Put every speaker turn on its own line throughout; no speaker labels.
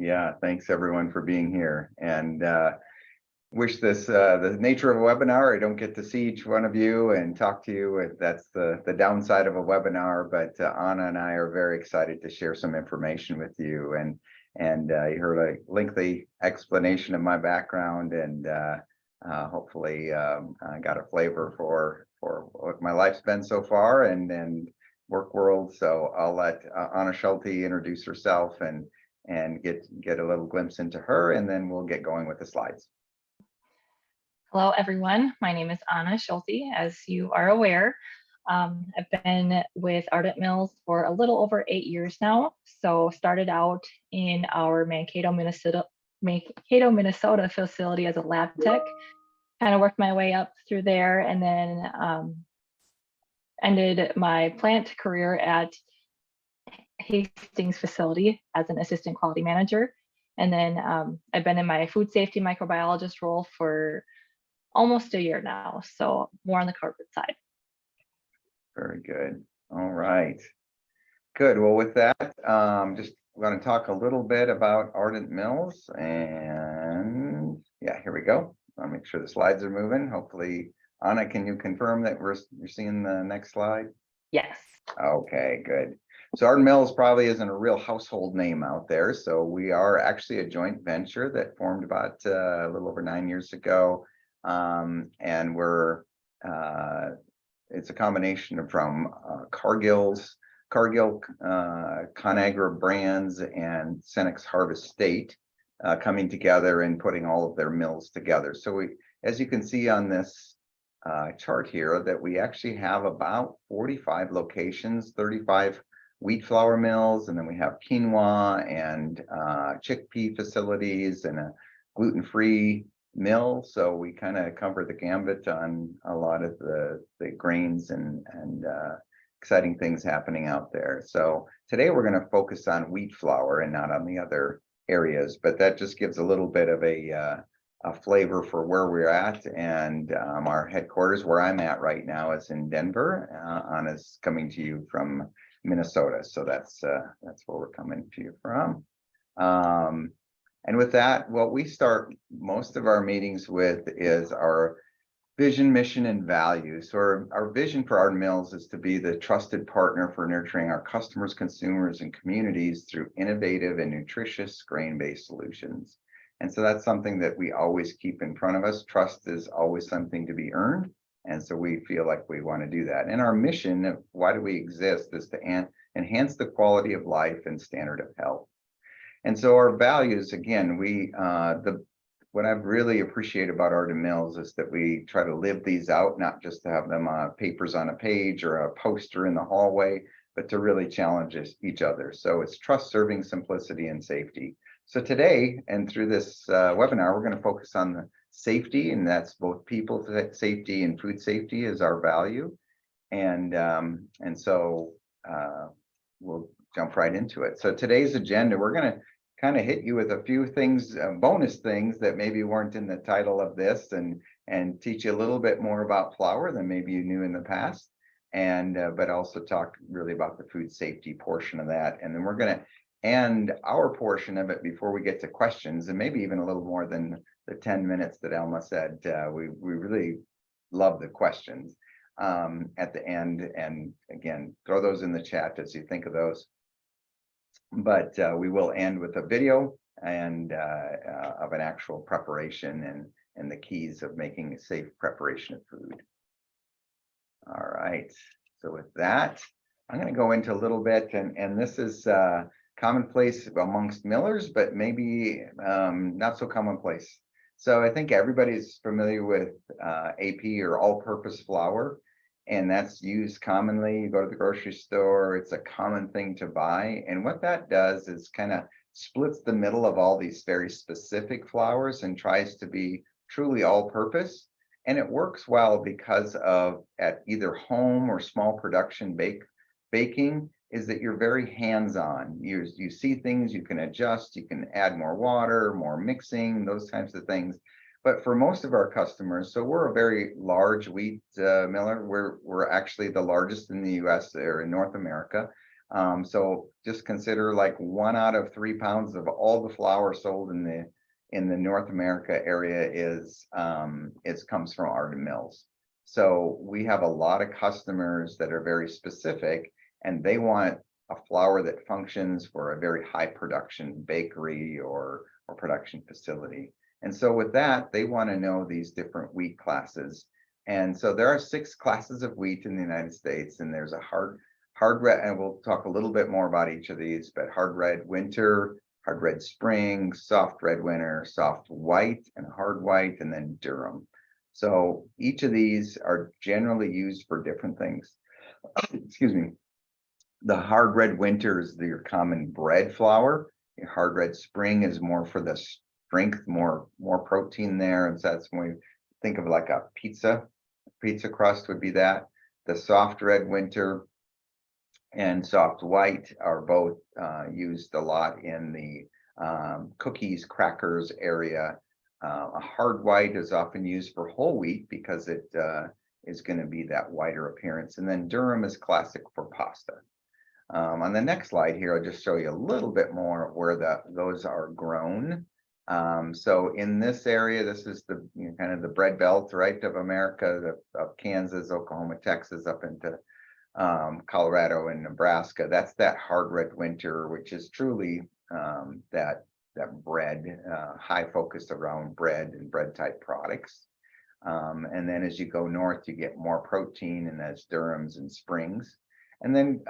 Yeah, thanks everyone for being here. And wish this the nature of a webinar. I don't get to see each one of you and talk to you. That's the downside of a webinar. But Anna and I are very excited to share some information with you. And you heard a lengthy explanation of my background, and hopefully I got a flavor for what my life's been so far and work world. So I'll let Anna Schulte introduce herself and get a little glimpse into her, and then we'll get going with the slides.
Hello, everyone. My name is Anna Schulte, as you are aware. I've been with Arden Mills for a little over 8 years now. So started out in our Mankato, Minnesota facility as a lab tech. Kind of worked my way up through there, and then ended my plant career at Hastings facility as an assistant quality manager. And then I've been in my food safety microbiologist role for almost a year now, so more on the corporate side.
Very good. All right. Good. Well, with that, just going to talk a little bit about Arden Mills, and yeah, here we go. I'll make sure the slides are moving. Hopefully, Anna, can you confirm that you're seeing the next slide?
Yes.
Okay, good. So Arden Mills probably isn't a real household name out there. So we are actually a joint venture that formed about a little over 9 years ago. And it's a combination from Cargill, Conagra Brands, and Senex Harvest State coming together and putting all of their mills together. So as you can see on this chart here, that we actually have about 45 locations, 35 wheat flour mills, and then we have quinoa and chickpea facilities and a gluten-free mill. So we kind of cover the gambit on a lot of the grains and exciting things happening out there. So today we're going to focus on wheat flour and not on the other areas, but that just gives a little bit of a flavor for where we're at. And our headquarters, where I'm at right now, is in Denver. Anna's coming to you from Minnesota, so that's where we're coming to you from. And with that, what we start most of our meetings with is our vision, mission, and values. So our vision for Arden Mills is to be the trusted partner for nurturing our customers, consumers, and communities through innovative and nutritious grain-based solutions. And so that's something that we always keep in front of us. Trust is always something to be earned. And so we feel like we want to do that. And our mission, why do we exist, is to enhance the quality of life and standard of health. And so our values, again, what I've really appreciated about Arden Mills is that we try to live these out, not just to have them papers on a page or a poster in the hallway, but to really challenge each other. So it's trust, serving, simplicity, and safety. So today, and through this webinar, we're going to focus on the safety, and that's both people safety and food safety is our value. And so we'll jump right into it. So today's agenda, we're going to kind of hit you with a few things, bonus things that maybe weren't in the title of this, and teach you a little bit more about flour than maybe you knew in the past, and but also talk really about the food safety portion of that. And then we're going to end our portion of it before we get to questions, and maybe even a little more than the 10 minutes that Elma said. We really love the questions at the end, and again, throw those in the chat as you think of those. But we will end with a video and of an actual preparation and the keys of making a safe preparation of food. All right, so with that, I'm going to go into a little bit, and this is commonplace amongst millers, but maybe not so commonplace. So I think everybody's familiar with AP, or all-purpose flour. And that's used commonly. You go to the grocery store, it's a common thing to buy. And what that does is kind of splits the middle of all these very specific flours and tries to be truly all-purpose. And it works well because of, at either home or small production baking, is that you're very hands-on. You see things, you can adjust, you can add more water, more mixing, those types of things. But for most of our customers, so we're a very large wheat miller. We're actually the largest in the U.S. or in North America. So just consider like 1 out of 3 pounds of all the flour sold in the North America area is comes from Arden Mills. So we have a lot of customers that are very specific, and they want a flour that functions for a very high production bakery or production facility. And so with that, they want to know these different wheat classes. And so there are 6 classes of wheat in the United States, and there's a hard red, and we'll talk a little bit more about each of these, but hard red winter, hard red spring, soft red winter, soft white, and hard white, and then durum. So each of these are generally used for different things. Excuse me. The hard red winter is your common bread flour. Your hard red spring is more for the strength, more protein there, and so that's when we think of like a pizza crust would be that. The soft red winter and soft white are both used a lot in the cookies, crackers area. A hard white is often used for whole wheat because it is going to be that whiter appearance. And then durum is classic for pasta. On the next slide here, I'll just show you a little bit more of where those are grown. So in this area, this is the kind of the bread belt, right, of America, of Kansas, Oklahoma, Texas, up into Colorado and Nebraska. That's that hard red winter, which is truly that bread, high focus around bread and bread type products. And then as you go north, you get more protein, and that's durums and springs. And then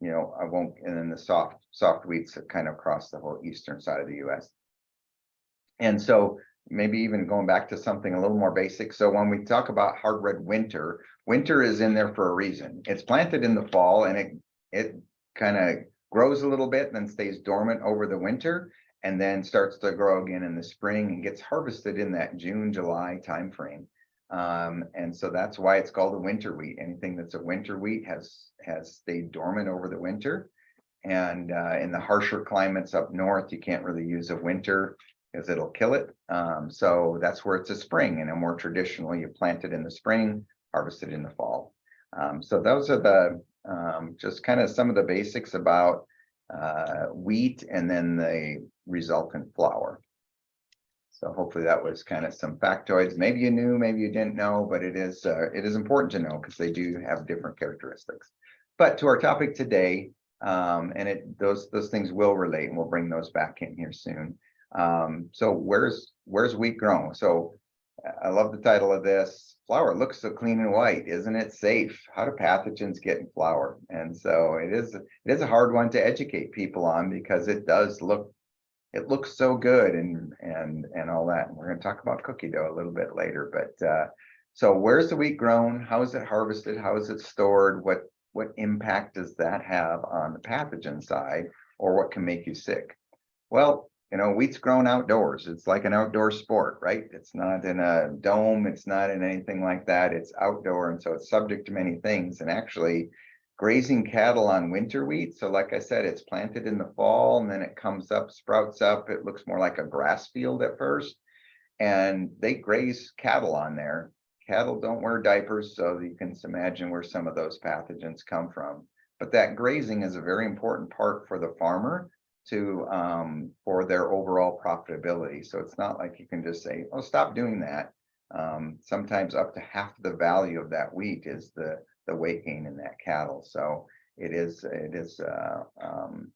and then the soft wheats are kind of across the whole eastern side of the US. And so maybe even going back to something a little more basic. So when we talk about hard red winter is in there for a reason. It's planted in the fall, and it kind of grows a little bit and then stays dormant over the winter, and then starts to grow again in the spring and gets harvested in that June, July timeframe. And so that's why it's called a winter wheat. Anything that's a winter wheat has stayed dormant over the winter. And in the harsher climates up north, you can't really use a winter because it'll kill it. So that's where it's a spring, and more traditionally you plant it in the spring, harvest it in the fall. So those are the just kind of some of the basics about wheat and then the resultant flour. So hopefully that was kind of some factoids. Maybe you knew, maybe you didn't know, but it is important to know because they do have different characteristics. But to our topic today, and those things will relate, and we'll bring those back in here soon. So where's wheat grown? So I love the title of this. Flour looks so clean and white, isn't it safe? How do pathogens get in flour? And so it is a hard one to educate people on, because it looks so good and all that. And we're going to talk about cookie dough a little bit later. But so where's the wheat grown? How is it harvested? How is it stored? What impact does that have on the pathogen side, or what can make you sick? Well, wheat's grown outdoors. It's like an outdoor sport, right? It's not in a dome. It's not in anything like that. It's outdoor. And so it's subject to many things. And actually, grazing cattle on winter wheat. So like I said, it's planted in the fall, and then it comes up, sprouts up. It looks more like a grass field at first. And they graze cattle on there. Cattle don't wear diapers, so you can imagine where some of those pathogens come from. But that grazing is a very important part for the farmer for their overall profitability. So it's not like you can just say, oh, stop doing that. Sometimes up to half the value of that wheat is the weight gain in that cattle. So it is an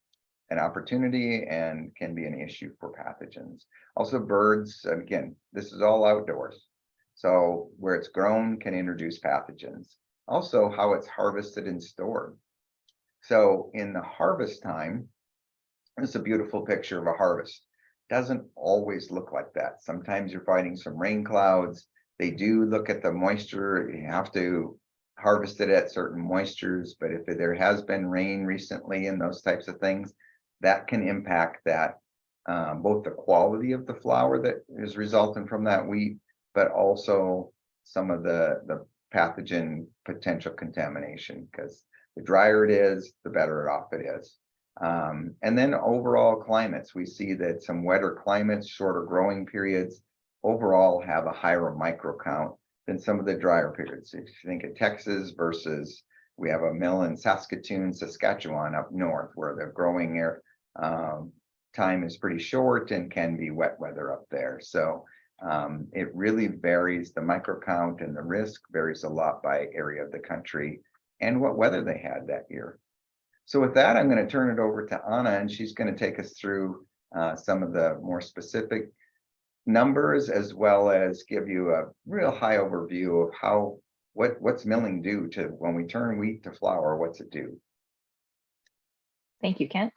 opportunity and can be an issue for pathogens. Also birds, again, this is all outdoors. So where it's grown can introduce pathogens. Also how it's harvested and stored. So in the harvest time, it's a beautiful picture of a harvest. Doesn't always look like that. Sometimes you're fighting some rain clouds. They do look at the moisture. You have to harvest it at certain moistures, but if there has been rain recently and those types of things, that can impact that, both the quality of the flour that is resulting from that wheat, but also some of the pathogen potential contamination, because the drier it is, the better off it is. And then overall climates, we see that some wetter climates, shorter growing periods, overall have a higher micro count than some of the drier periods. If you think of Texas versus We have a mill in Saskatoon, Saskatchewan up north where the growing air time is pretty short and can be wet weather up there. So it really varies. The micro count and the risk varies a lot by area of the country and what weather they had that year. So with that, I'm going to turn it over to Anna, and she's going to take us through some of the more specific numbers, as well as give you a real high overview of how what's milling do to when we turn wheat to flour. What's it do?
Thank you, Kent.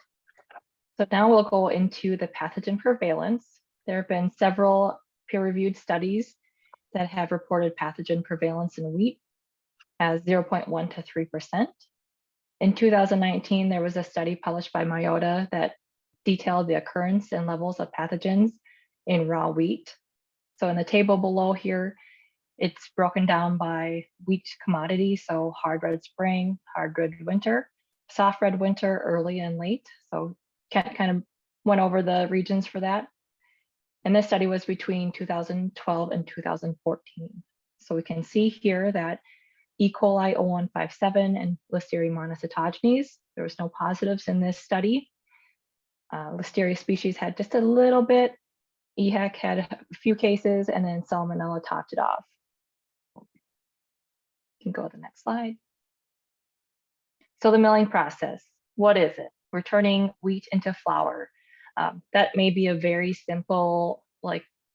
So now we'll go into the pathogen prevalence. There have been several peer-reviewed studies that have reported pathogen prevalence in wheat as 0.1 to 3%. In 2019, there was a study published by Myota that detailed the occurrence and levels of pathogens in raw wheat. So in the table below here, it's broken down by wheat commodity. So hard red spring, hard red winter, soft red winter, early and late. So Kent kind of went over the regions for that. And this study was between 2012 and 2014. So we can see here that E. coli 0157 and Listeria monocytogenes, there was no positives in this study. Listeria species had just a little bit. EHEC had a few cases, and then Salmonella topped it off. You can go to the next slide. So the milling process, what is it? We're turning wheat into flour. That may be a very simple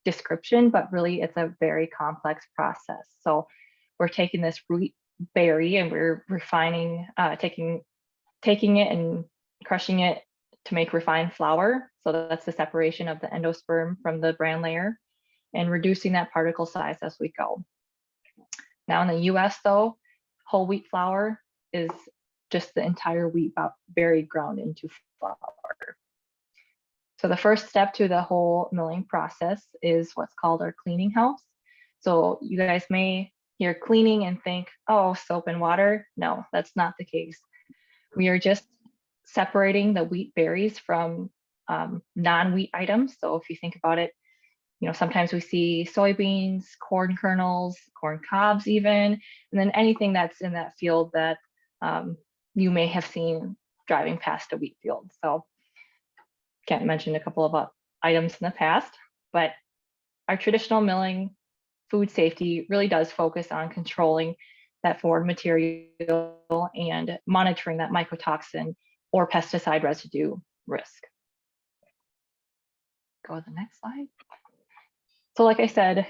description, but really it's a very complex process. So we're taking this wheat berry and we're refining, taking it and crushing it to make refined flour. So that's the separation of the endosperm from the bran layer and reducing that particle size as we go. Now in the US though, whole wheat flour is just the entire wheat berry ground into flour. So the first step to the whole milling process is what's called our cleaning house. So you guys may hear cleaning and think, oh, soap and water. No, that's not the case. We are just separating the wheat berries from non-wheat items. So if you think about it, sometimes we see soybeans, corn kernels, corn cobs even, and then anything that's in that field that you may have seen driving past a wheat field. So Kent mentioned a couple of items in the past, but our traditional milling food safety really does focus on controlling that foreign material and monitoring that mycotoxin or pesticide residue risk. Go to the next slide. So like I said,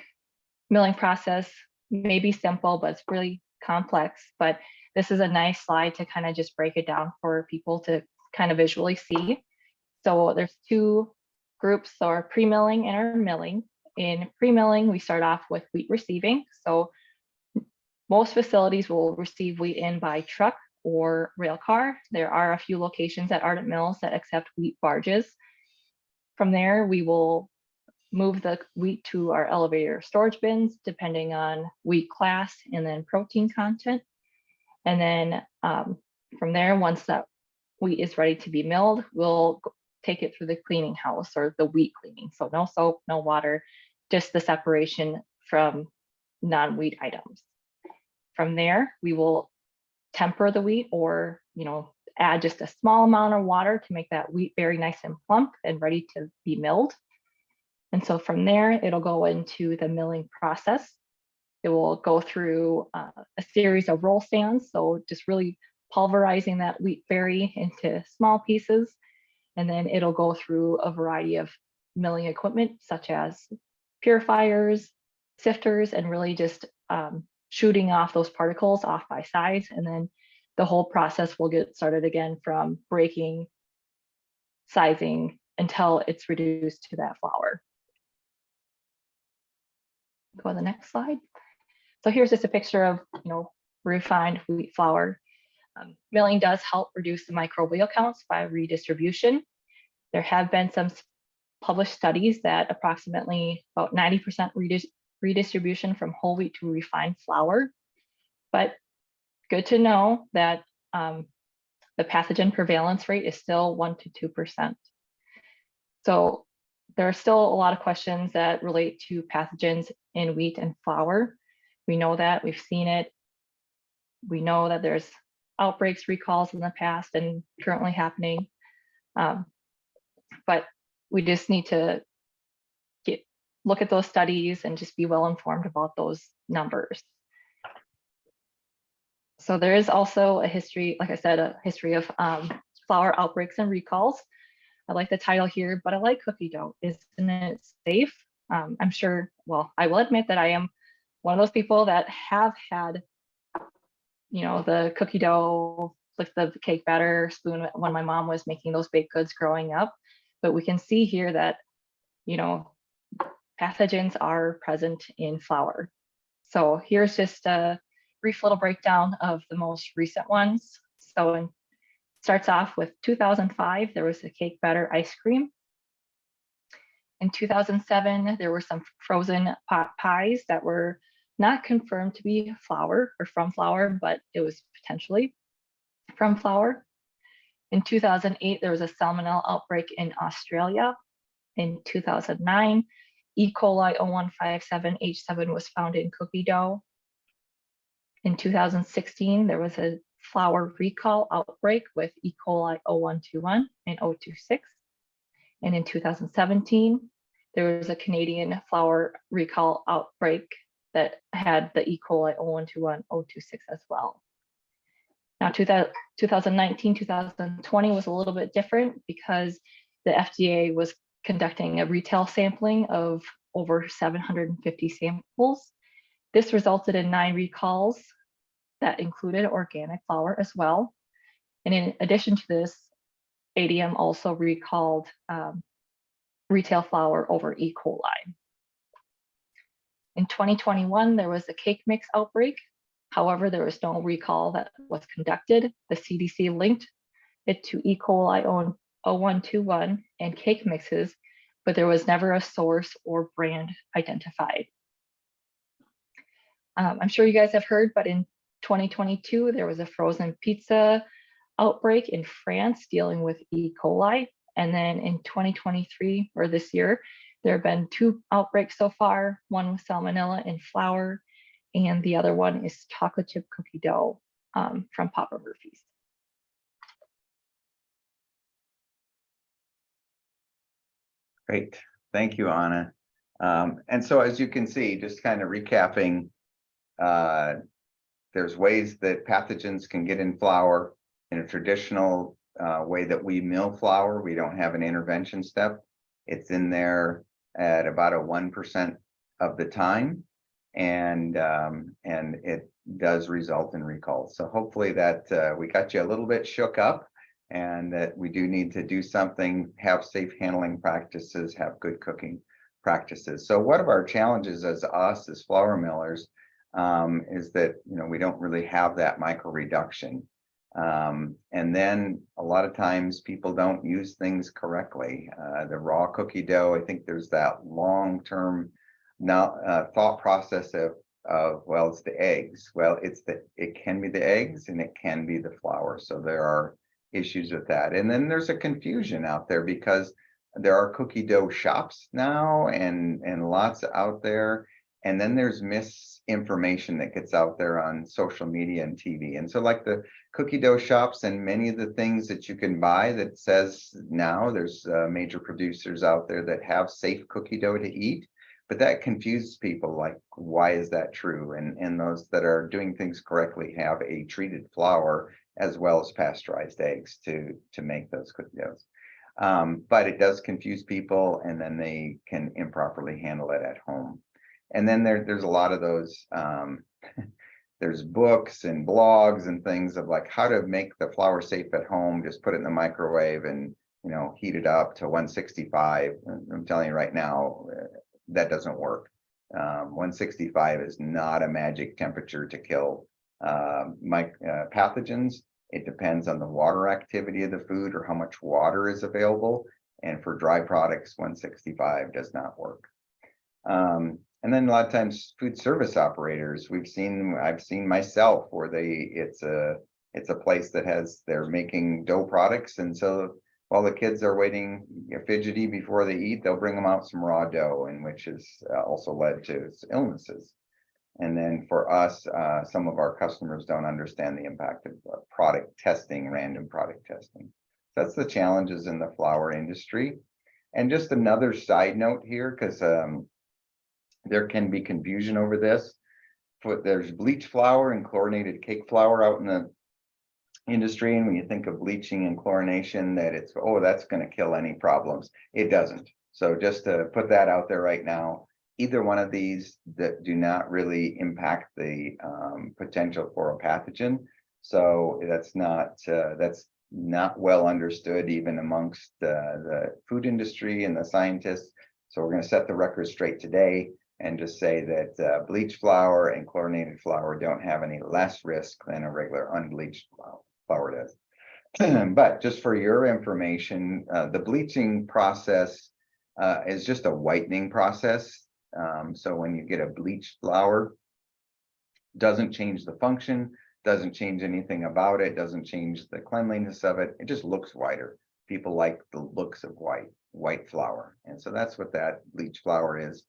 milling process may be simple, but it's really complex. But this is a nice slide to kind of just break it down for people to kind of visually see. So there's two groups, so our pre-milling and our milling. In pre-milling, we start off with wheat receiving. So most facilities will receive wheat in by truck or rail car. There are a few locations at Arden mills that accept wheat barges. From there, we will move the wheat to our elevator storage bins, depending on wheat class and then protein content. And then from there, once that wheat is ready to be milled, we'll take it through the cleaning house or the wheat cleaning. So no soap, no water, just the separation from non-wheat items. From there, we will temper the wheat or, add just a small amount of water to make that wheat very nice and plump and ready to be milled. And so from there, it'll go into the milling process. It will go through a series of roll stands. So just really pulverizing that wheat berry into small pieces. And then it'll go through a variety of milling equipment, such as purifiers, sifters, and really just shooting off those particles off by size. And then the whole process will get started again from breaking, sizing, until it's reduced to that flour. Go to the next slide. So here's just a picture of, refined wheat flour. Milling does help reduce the microbial counts by redistribution. There have been some published studies that approximately about 90% redistribution from whole wheat to refined flour. But good to know that the pathogen prevalence rate is still 1 to 2%. So there are still a lot of questions that relate to pathogens in wheat and flour. We know that, we've seen it. We know that there's outbreaks, recalls in the past and currently happening. But we just need to look at those studies and just be well informed about those numbers. So there is also a history, like I said, a history of flour outbreaks and recalls. I like the title here, but I like cookie dough. Isn't it safe? I'm sure, well, I will admit that I am one of those people that have had, the cookie dough, like the cake batter spoon when my mom was making those baked goods growing up. But we can see here that, pathogens are present in flour. So here's just a brief little breakdown of the most recent ones. So it starts off with 2005, there was a cake batter ice cream. In 2007, there were some frozen pot pies that were not confirmed to be flour or from flour, but it was potentially from flour. In 2008, there was a salmonella outbreak in Australia. In 2009, E. coli 0157H7 was found in cookie dough. In 2016, there was a flour recall outbreak with E. coli 0121 and 026. And in 2017, there was a Canadian flour recall outbreak that had the E. coli 0121, 026 as well. Now, 2019, 2020 was a little bit different because the FDA was conducting a retail sampling of over 750 samples. This resulted in 9 recalls that included organic flour as well. And in addition to this, ADM also recalled retail flour over E. coli. In 2021, there was a cake mix outbreak. However, there was no recall that was conducted. The CDC linked it to E. coli 0121 and cake mixes, but there was never a source or brand identified. I'm sure you guys have heard, but in 2022, there was a frozen pizza outbreak in France dealing with E. coli. And then in 2023, or this year, there have been 2 outbreaks so far, one with salmonella in flour, and the other one is chocolate chip cookie dough from Papa Murphy's.
Great, thank you, Anna. And so as you can see, just kind of recapping, there's ways that pathogens can get in flour in a traditional way that we mill flour. We don't have an intervention step. It's in there at about a 1% of the time, and it does result in recalls. So hopefully that we got you a little bit shook up, and that we do need to do something, have safe handling practices, have good cooking practices. So one of our challenges as flour millers is that we don't really have that micro reduction. And then a lot of times people don't use things correctly. The raw cookie dough, I think there's that long-term thought process of well, it's the eggs. Well, it can be the eggs and it can be the flour. So there are issues with that. And then there's a confusion out there because there are cookie dough shops now and lots out there. And then there's misinformation that gets out there on social media and TV. And so like the cookie dough shops and many of the things that you can buy that says now there's major producers out there that have safe cookie dough to eat, but that confuses people, like, why is that true? And those that are doing things correctly have a treated flour as well as pasteurized eggs to make those cookie doughs. But it does confuse people, and then they can improperly handle it at home. And then there's a lot of those, there's books and blogs and things of like how to make the flour safe at home. Just put it in the microwave and, heat it up to 165. I'm telling you right now, that doesn't work. 165 is not a magic temperature to kill pathogens. It depends on the water activity of the food or how much water is available. And for dry products, 165 does not work. And then a lot of times food service operators, I've seen myself where it's a place that they're making dough products. And so while the kids are waiting fidgety before they eat, they'll bring them out some raw dough, and which has also led to illnesses. And then for us, some of our customers don't understand the impact of product testing, random product testing. That's the challenges in the flour industry. And just another side note here, because there can be confusion over this. There's bleach flour and chlorinated cake flour out in the industry, and when you think of bleaching and chlorination, that it's, oh, that's going to kill any problems. It doesn't. So just to put that out there right now, either one of these that do not really impact the potential for a pathogen. So that's not well understood even amongst the food industry and the scientists. So we're going to set the record straight today and just say that bleach flour and chlorinated flour don't have any less risk than a regular unbleached flour does. But just for your information, the bleaching process is just a whitening process. So when you get a bleached flour, doesn't change the function, doesn't change anything about it, doesn't change the cleanliness of it. It just looks whiter. People like the looks of white flour. And so that's what that bleach flour is.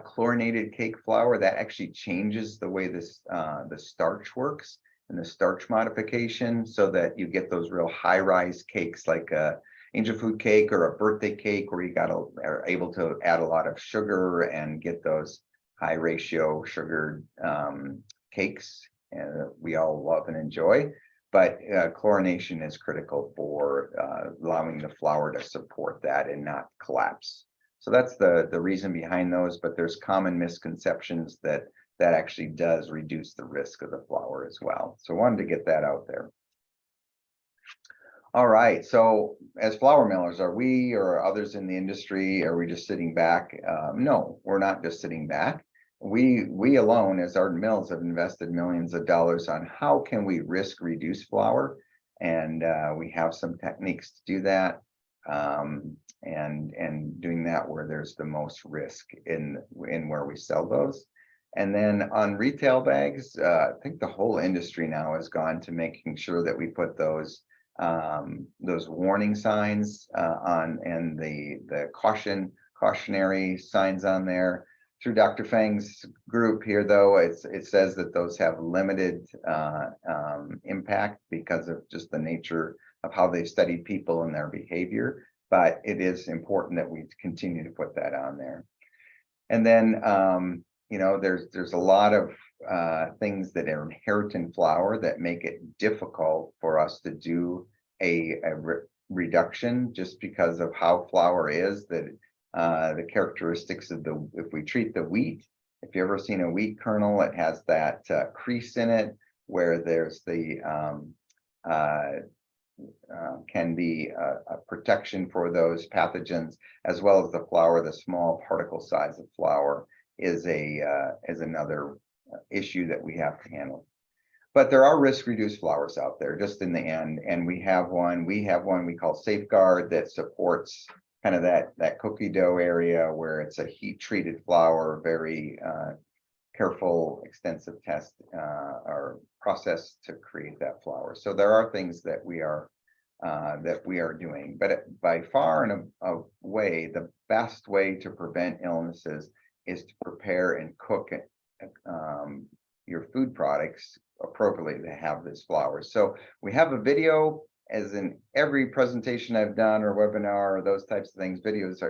Chlorinated cake flour, that actually changes the way the starch works and the starch modification, so that you get those real high-rise cakes like a angel food cake or a birthday cake, where you are able to add a lot of sugar and get those high ratio sugared cakes we all love and enjoy. But chlorination is critical for allowing the flour to support that and not collapse. So that's the reason behind those, but there's common misconceptions that actually does reduce the risk of the flour as well. So I wanted to get that out there. All right, so as flour millers, are we or others in the industry, are we just sitting back? No, we're not just sitting back. We alone as Arden Mills have invested millions of dollars on how can we risk reduce flour, and we have some techniques to do that. And doing that where there's the most risk in where we sell those. And then on retail bags, I think the whole industry now has gone to making sure that we put those warning signs on, and the cautionary signs on there. Through Dr. Fang's group here, though, it says that those have limited impact because of just the nature of how they study people and their behavior. But it is important that we continue to put that on there. And then, there's a lot of things that are inherent in flour that make it difficult for us to do a reduction, just because of how flour is, that the characteristics of if we treat the wheat, if you've ever seen a wheat kernel, it has that crease in it where there's the can be a protection for those pathogens, as well as the flour. The small particle size of flour is another issue that we have to handle. But there are risk reduced flours out there just in the end, and we have one we call Safeguard that supports kind of that cookie dough area, where it's a heat treated flour, very careful, extensive test or process to create that flour. So there are things that we are doing, but by far and away, the best way to prevent illnesses is to prepare and cook your food products appropriately to have this flour. So we have a video, as in every presentation I've done or webinar or those types of things. Videos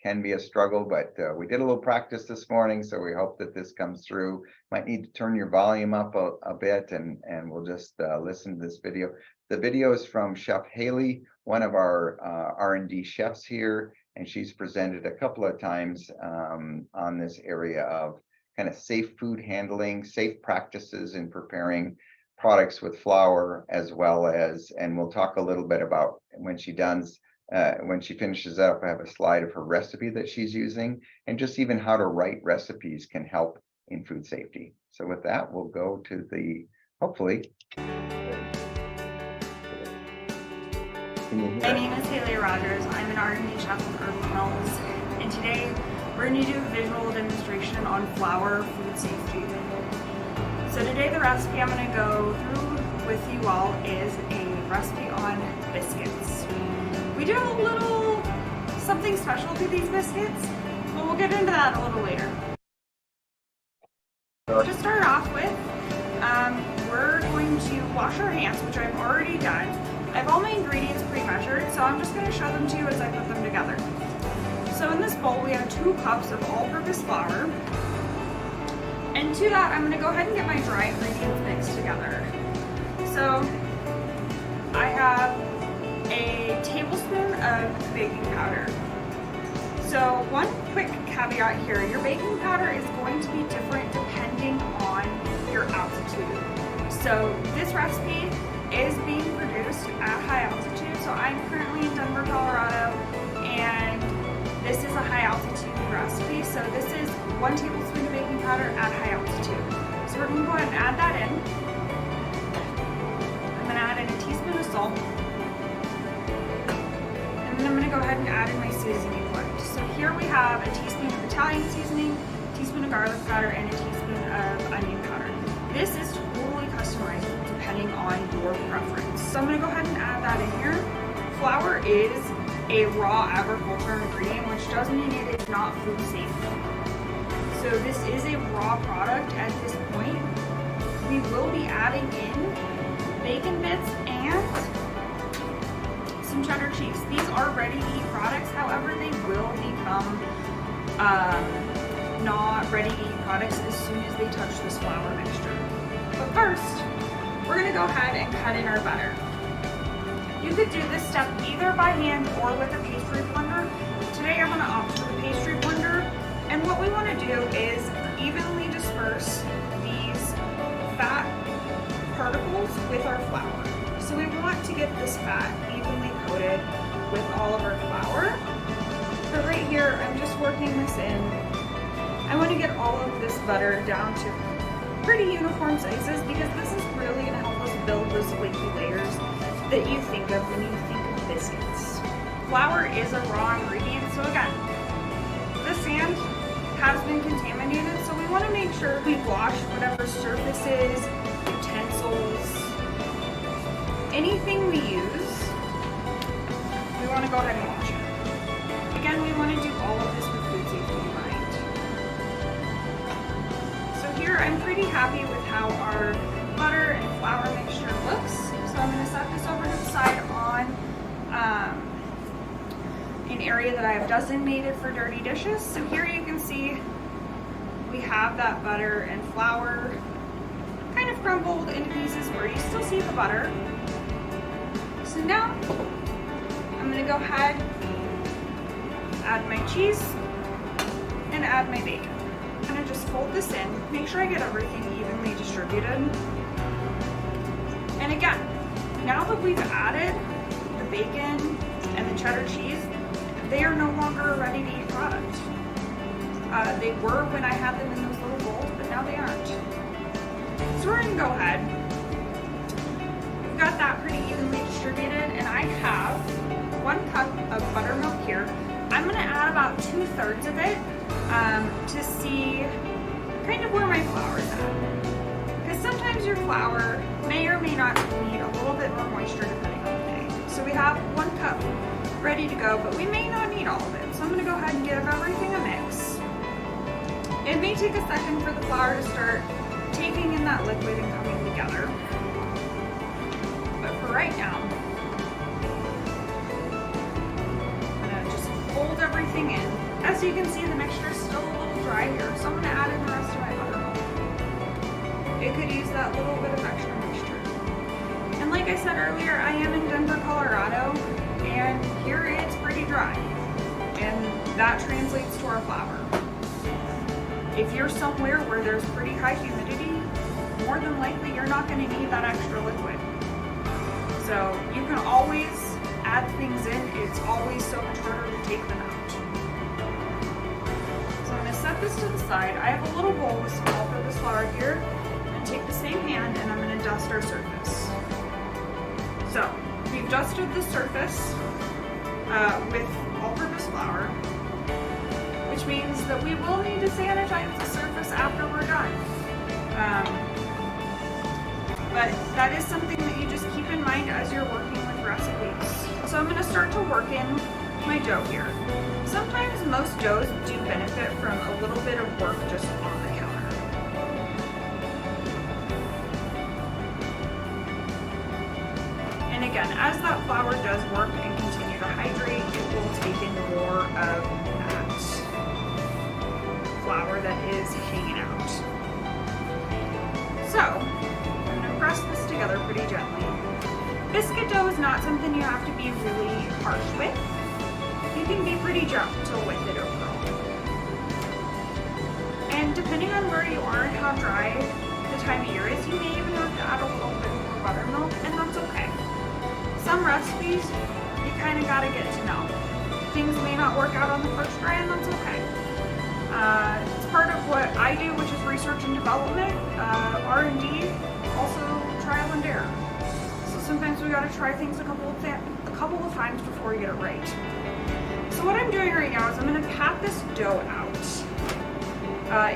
can be a struggle, but we did a little practice this morning, so we hope that this comes through. Might need to turn your volume up a bit, and we'll just listen to this video. The video is from Chef Haley, one of our R&D chefs here, and she's presented a couple of times on this area of kind of safe food handling, safe practices in preparing products with flour, as well as, and we'll talk a little bit about when she finishes up, I have a slide of her recipe that she's using, and just even how to write recipes can help in food safety. So with that, we'll go to the, hopefully.
My name is Haley Rogers. I'm an R&D chef at Arden Mills, and today we're going to do a visual demonstration on flour food safety. So today the recipe I'm going to go through with you all is a recipe on biscuits. We do a little something special to these biscuits, but we'll get into that a little later. So just wash our hands, which I've already done. I have all my ingredients pre-measured, so I'm just going to show them to you as I put them together. So in this bowl, we have 2 cups of all-purpose flour. And to that, I'm going to go ahead and get my dry ingredients mixed together. So I have a tablespoon of baking powder. So one quick caveat here, your baking powder is going to be different depending on your altitude. So this recipe is being produced at high altitude. So I'm currently in Denver, Colorado, and this is a high altitude recipe. So this is 1 tablespoon of baking powder at high altitude. So we're going to go ahead and add that in. I'm going to add in a teaspoon of salt. And then I'm going to go ahead and add in my seasoning blend. So here we have a teaspoon of Italian seasoning, a teaspoon of garlic powder, and a teaspoon of onion powder. This is totally customizable depending on your preference. So I'm going to go ahead and add that in here. Flour is a raw agricultural ingredient, which does mean it is not food safe. So this is a raw product at this point. We will be adding in bacon bits and some cheddar cheese. These are ready-to-eat products, however, they will become not ready-to-eat products as soon as they touch this flour mixture. But first, we're going to go ahead and cut in our butter. You could do this step either by hand or with a pastry blender. Today I'm going to opt for the pastry blender, and what we want to do is evenly disperse these fat particles with our flour. So we want to get this fat evenly coated with all of our flour. So right here, I'm just working this in. I want to get all of this butter down to pretty uniform sizes because this is really going to help us build those flaky layers that you think of when you think of biscuits. Flour is a raw ingredient, so again, the sand has been contaminated, so we want to make sure we wash whatever surfaces, utensils, anything we use, we want to go ahead and wash it. Again, we want to do all of this with food safety in mind. So here I'm pretty happy with how our butter and flour mixture looks. So I'm going to set this over to the side on an area that I have designated for dirty dishes. So here you can see we have that butter and flour kind of crumbled in pieces where you still see the butter. So now I'm going to go ahead, add my cheese, and add my bacon. I'm going to just fold this in, make sure I get everything evenly distributed. And again, now that we've added the bacon and the cheddar cheese, they are no longer a ready-to-eat product. They were when I had them in those little bowls, but now they aren't. So we're going to go ahead. We've got that pretty evenly distributed, and I have 1 cup of buttermilk here. I'm going to add about 2/3 of it to see kind of where my flour is at. Because sometimes your flour may or may not need a little bit more moisture depending on the day. So we have 1 cup ready to go, but we may not need all of it. So I'm going to go ahead and give everything a mix. It may take a second for the flour to start taking in that liquid and coming together. But for right now, I'm going to just fold everything in. As you can see, the mixture is still a little dry here, so I'm going to add in the rest of my buttermilk. It could use that little bit of extra moisture. And like I said earlier, I am in Denver, Colorado, and here it's pretty dry. And that translates to our flour. If you're somewhere where there's pretty high humidity, more than likely you're not going to need that extra liquid. So you can always add things in. It's always so much harder to take them out. So I'm going to set this to the side. I have a little bowl with some all-purpose flour here. Take the same hand and I'm going to dust our surface. So we've dusted the surface with all-purpose flour, which means that we will need to sanitize the surface after we're done. But that is something that you just keep in mind as you're working with recipes. So I'm going to start to work in my dough here. Sometimes most doughs do benefit from a little bit of work just on the counter. again, as that flour does work and continue to hydrate, it will take in more of that flour that is hanging out. So, I'm going to press this together pretty gently. Biscuit dough is not something you have to be really harsh with. You can be pretty gentle with it overall. And depending on where you are and how dry the time of year is, you may even have to add a little bit more buttermilk, and that's okay. Some recipes, you kind of got to get to know. Things may not work out on the first try, and that's okay. It's part of what I do, which is research and development, R&D, also trial and error. So sometimes we got to try things a couple of times before we get it right. So what I'm doing right now is I'm going to pat this dough out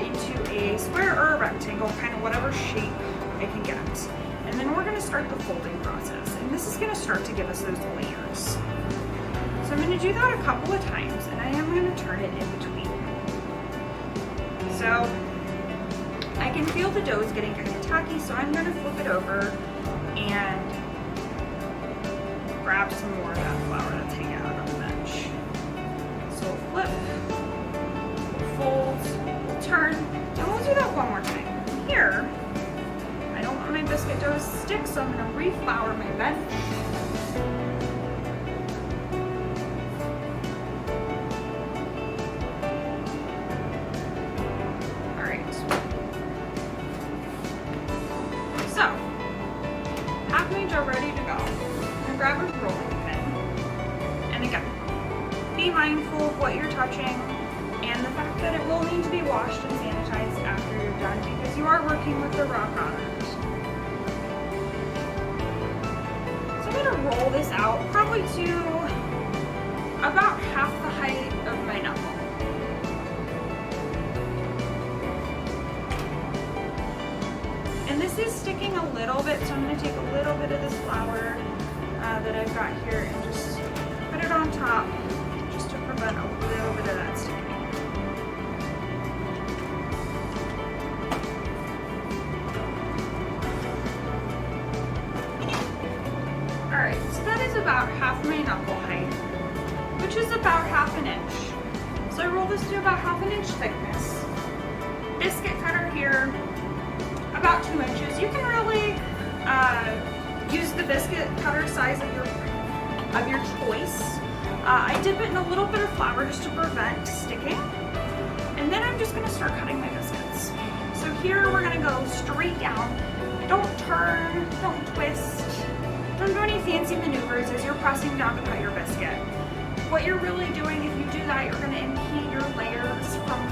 into a square or a rectangle, kind of whatever shape I can get. And then we're going to start the folding process. And this is going to start to give us those layers. So I'm going to do that a couple of times, and I am going to turn it in between. So I can feel the dough is getting kind of tacky, so I'm going to flip it over and grab some more of that flour that's hanging out on the bench. So we'll flip, we'll fold, we'll turn, and we'll do that one more time. Here, I don't want my biscuit dough to stick, so I'm going to reflour my bench. Alright. So, have my dough ready to go. I'm going to grab a rolling pin. And again, be mindful of what you're touching and the fact that it will need to be washed and sanitized after you're done because you are working with the raw product. So I'm going to roll this out probably to about half the height of my knuckle. And this is sticking a little bit, so I'm going to take a little bit of this flour that I've got here and just put it on top just to prevent a little bit of that sticking. Alright, so that is about half my knuckle height, which is about half an inch. So I roll this to about half an inch thickness. Biscuit cutter here, about 2 inches. You can really use the biscuit cutter size of your choice. I dip it in a little bit of flour just to prevent sticking. And then I'm just going to start cutting my biscuits. So here we're going to go straight down. Don't turn, don't twist, don't do any fancy maneuvers as you're pressing down to cut your biscuit. What you're really doing, if you do that, you're going to impede your layers from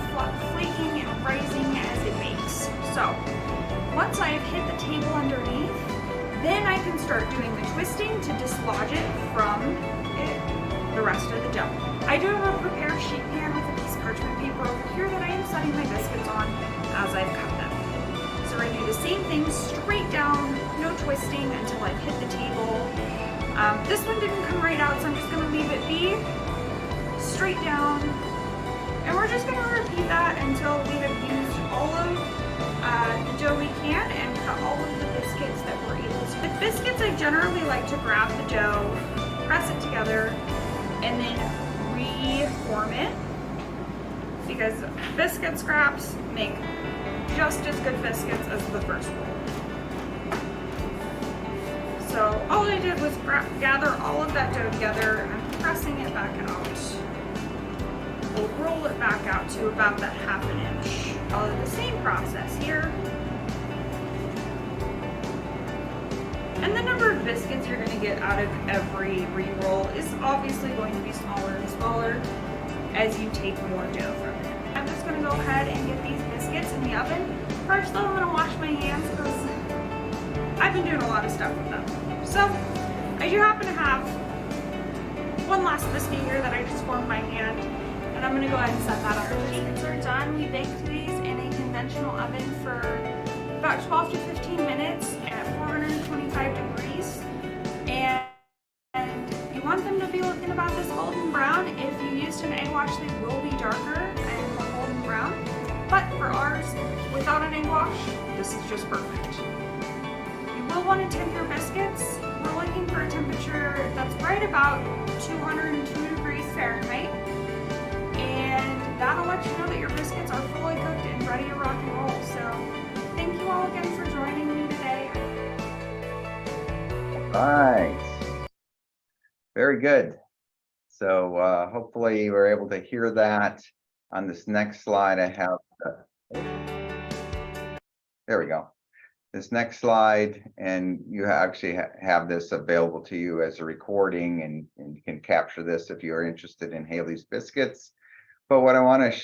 flaking and rising as it bakes. So once I've hit the table underneath, then I can start doing the twisting to dislodge it from the rest of the dough. I do have a prepared sheet pan with a piece of parchment paper over here that I am setting my biscuits on as I've cut them. So we're going to do the same thing, straight down, no twisting until I've hit the table. This one didn't come right out, so I'm just going to leave it be, straight down, and we're just going to repeat that until we have used all of the dough we can and cut all of the biscuits that we're able to. With biscuits, I generally like to grab the dough, press it together, and then reform it because biscuit scraps make just as good biscuits as the first roll. So all I did was gather all of that dough together and I'm pressing it back out. We'll roll it back out to about that half an inch. I'll do the same process here. And the number of biscuits you're going to get out of every re-roll is obviously going to be smaller and smaller as you take more dough from it. I'm just going to go ahead and get these biscuits in the oven. First though, I'm going to wash my hands because I've been doing a lot of stuff with them. So I do happen to have one last biscuit here that I just formed by hand, and I'm going to go ahead and set that on. Our biscuits are done. We baked these in a conventional oven for about 12 to 15 minutes at 425 degrees, and you want them to be looking about this golden brown. If you used an egg wash, they will be darker and more golden brown, but for ours, without an egg wash, this is just perfect. You will want to tip your biscuits. We're looking for a temperature that's right about 202 degrees Fahrenheit. And that'll let you know that your biscuits are fully cooked and ready to rock and roll. So thank you all again for joining me today.
Right. Very good. So hopefully we're able to hear that. On this next slide, I have, there we go. This next slide, and you actually have this available to you as a recording, and you can capture this if you're interested in Haley's biscuits. But what I want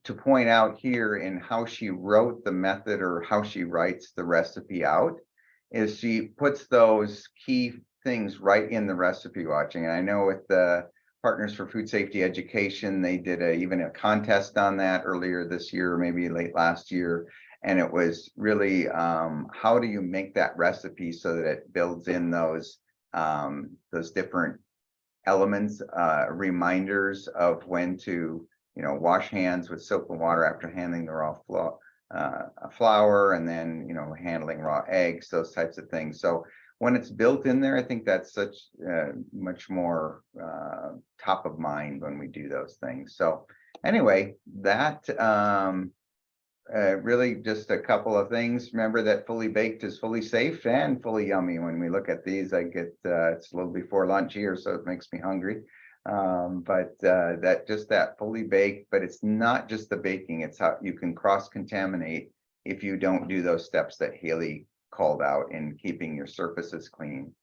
to point out here in how she wrote the method, or how she writes the recipe out, is she puts those key things right in the recipe watching. And I know with the Partners for Food Safety Education, they did even a contest on that earlier this year, maybe late last year. And it was really how do you make that recipe so that it builds in those different elements, reminders of when to, wash hands with soap and water after handling the raw flour, and then, handling raw eggs, those types of things. So when it's built in there, I think that's such much more top of mind when we do those things. So anyway, that really just a couple of things. Remember that fully baked is fully safe and fully yummy. When we look at these, I get it's a little before lunch here, so it makes me hungry. But that fully baked, but it's not just the baking, it's how you can cross-contaminate if you don't do those steps that Haley called out in keeping your surfaces clean.